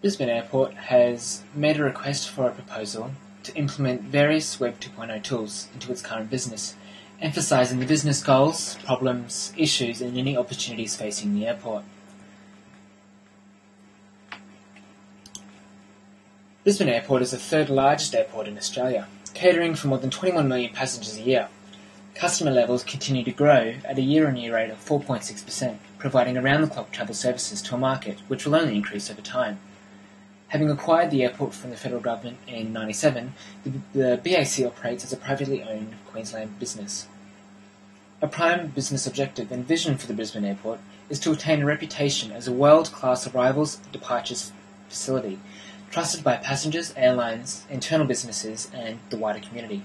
Brisbane Airport has made a request for a proposal to implement various Web 2.0 tools into its current business, emphasising the business goals, problems, issues and unique opportunities facing the airport. Brisbane Airport is the third largest airport in Australia, catering for more than 21 million passengers a year. Customer levels continue to grow at a year-on-year rate of 4.6%, providing around-the-clock travel services to a market which will only increase over time. Having acquired the airport from the federal government in 1997, the BAC operates as a privately owned Queensland business. A prime business objective and vision for the Brisbane Airport is to attain a reputation as a world-class arrivals and departures facility, trusted by passengers, airlines, internal businesses and the wider community.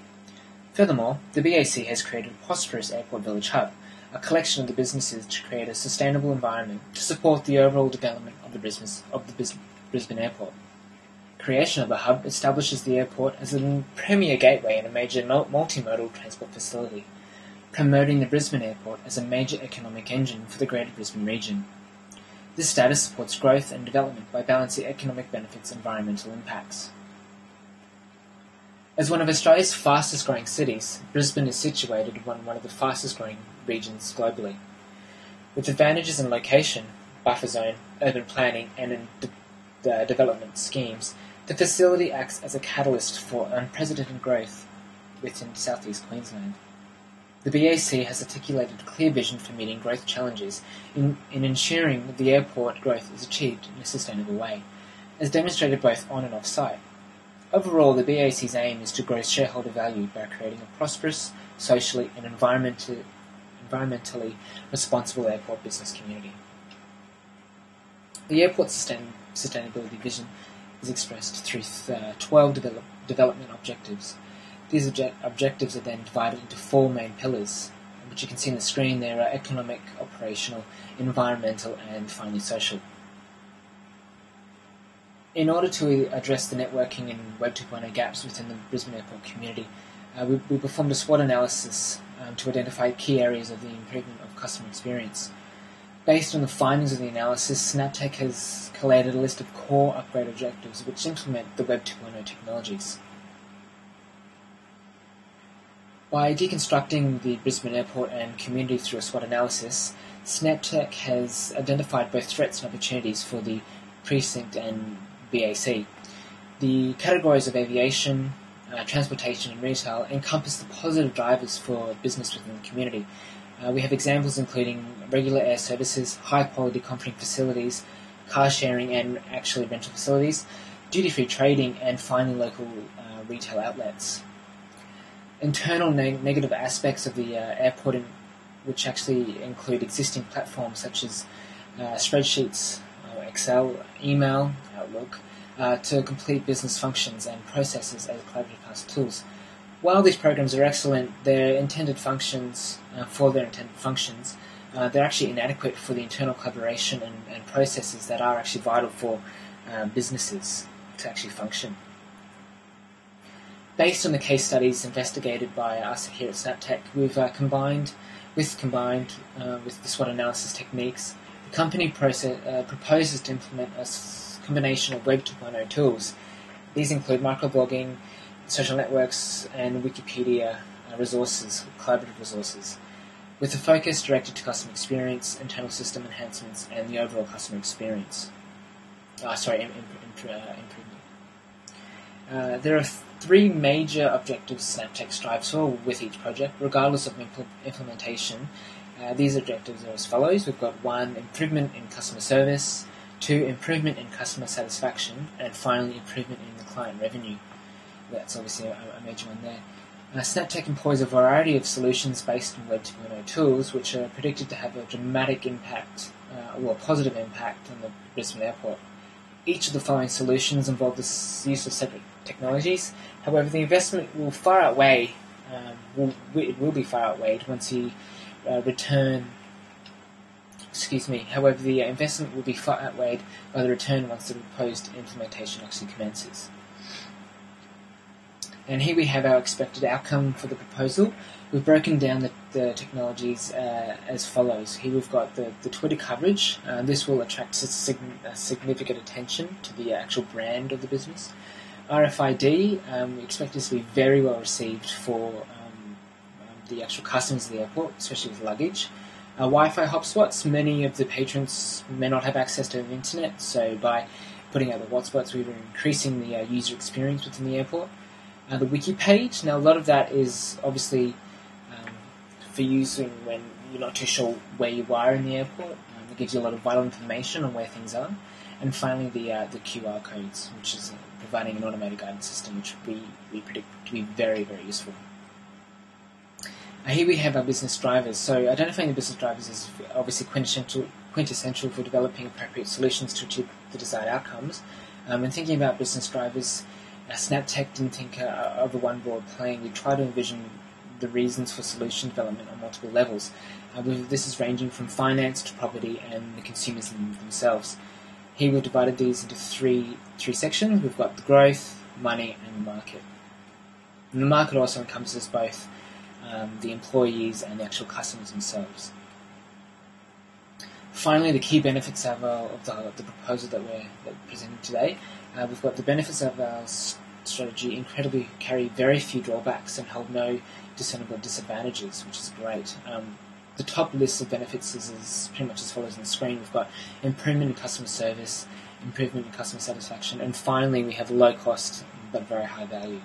Furthermore, the BAC has created a prosperous airport village hub, a collection of the businesses to create a sustainable environment to support the overall development of the Brisbane Airport. Creation of the hub establishes the airport as a premier gateway and a major multimodal transport facility, promoting the Brisbane Airport as a major economic engine for the Greater Brisbane region. This status supports growth and development by balancing economic benefits and environmental impacts. As one of Australia's fastest growing cities, Brisbane is situated in one of the fastest growing regions globally. With advantages in location, buffer zone, urban planning and in development schemes, the facility acts as a catalyst for unprecedented growth within southeast Queensland. The BAC has articulated a clear vision for meeting growth challenges in ensuring that the airport growth is achieved in a sustainable way, as demonstrated both on and off-site. Overall, the BAC's aim is to grow shareholder value by creating a prosperous, socially and environmentally responsible airport business community. The airport's sustainability vision is expressed through 12 development objectives. These objectives are then divided into 4 main pillars, which you can see on the screen. There are economic, operational, environmental and finally social. In order to address the networking and Web 2.0 gaps within the Brisbane Airport community, we performed a SWOT analysis to identify key areas of the improvement of customer experience. Based on the findings of the analysis, Snaptec has collated a list of core upgrade objectives which implement the Web 2.0 technologies. By deconstructing the Brisbane Airport and community through a SWOT analysis, Snaptec has identified both threats and opportunities for the precinct and BAC. The categories of aviation, transportation and retail encompass the positive drivers for business within the community. We have examples including regular air services, high-quality comforting facilities, car sharing and actually rental facilities, duty-free trading, and finally local retail outlets. Internal negative aspects of the airport, which actually include existing platforms such as spreadsheets, Excel, email, Outlook, to complete business functions and processes as collaborative task tools. While these programs are excellent, they're intended functions, they're actually inadequate for the internal collaboration and processes that are actually vital for businesses to actually function. Based on the case studies investigated by us here at Snaptec, we've combined with the SWOT analysis techniques, the company proposes to implement a combination of Web 2.0 tools. These include microblogging, social networks, and Wikipedia resources, collaborative resources, with a focus directed to customer experience, internal system enhancements, and the overall customer experience. Improvement. There are 3 major objectives Snaptec strives for with each project, regardless of implementation. These objectives are as follows. We've got 1, improvement in customer service, 2, improvement in customer satisfaction, and finally, improvement in the client revenue. That's obviously a major one there. Snaptec employs a variety of solutions based on Web 2.0 tools, which are predicted to have a dramatic impact, or a positive impact on the Brisbane Airport. Each of the following solutions involve the use of separate technologies. However, the investment will be far outweighed once the However, the investment will be far outweighed by the return once the proposed implementation actually commences. And here we have our expected outcome for the proposal. We've broken down the technologies as follows. Here we've got the Twitter coverage. This will attract significant attention to the actual brand of the business. RFID, we expect this to be very well received for the actual customers of the airport, especially with luggage. Wi-Fi hotspots, many of the patrons may not have access to the internet, so by putting out the hotspots, we were increasing the user experience within the airport. The wiki page, now a lot of that is obviously for using when you're not too sure where you are in the airport. It gives you a lot of vital information on where things are. And finally, the QR codes, which is providing an automated guidance system, which we predict to be very, very useful. Here we have our business drivers. So identifying the business drivers is obviously quintessential for developing appropriate solutions to achieve the desired outcomes. And thinking about business drivers, Snaptech didn't think of a one broad plane. We try to envision the reasons for solution development on multiple levels. This is ranging from finance to property and the consumers themselves. Here we've divided these into three sections. We've got the growth, money, and the market. And the market also encompasses both the employees and the actual customers themselves. Finally, the key benefits of the proposal that we're presenting today. We've got the benefits of our strategy incredibly carry very few drawbacks and hold no discernible disadvantages, which is great. The top list of benefits is pretty much as follows on the screen. We've got improvement in customer service, improvement in customer satisfaction, and finally we have low cost but very high value.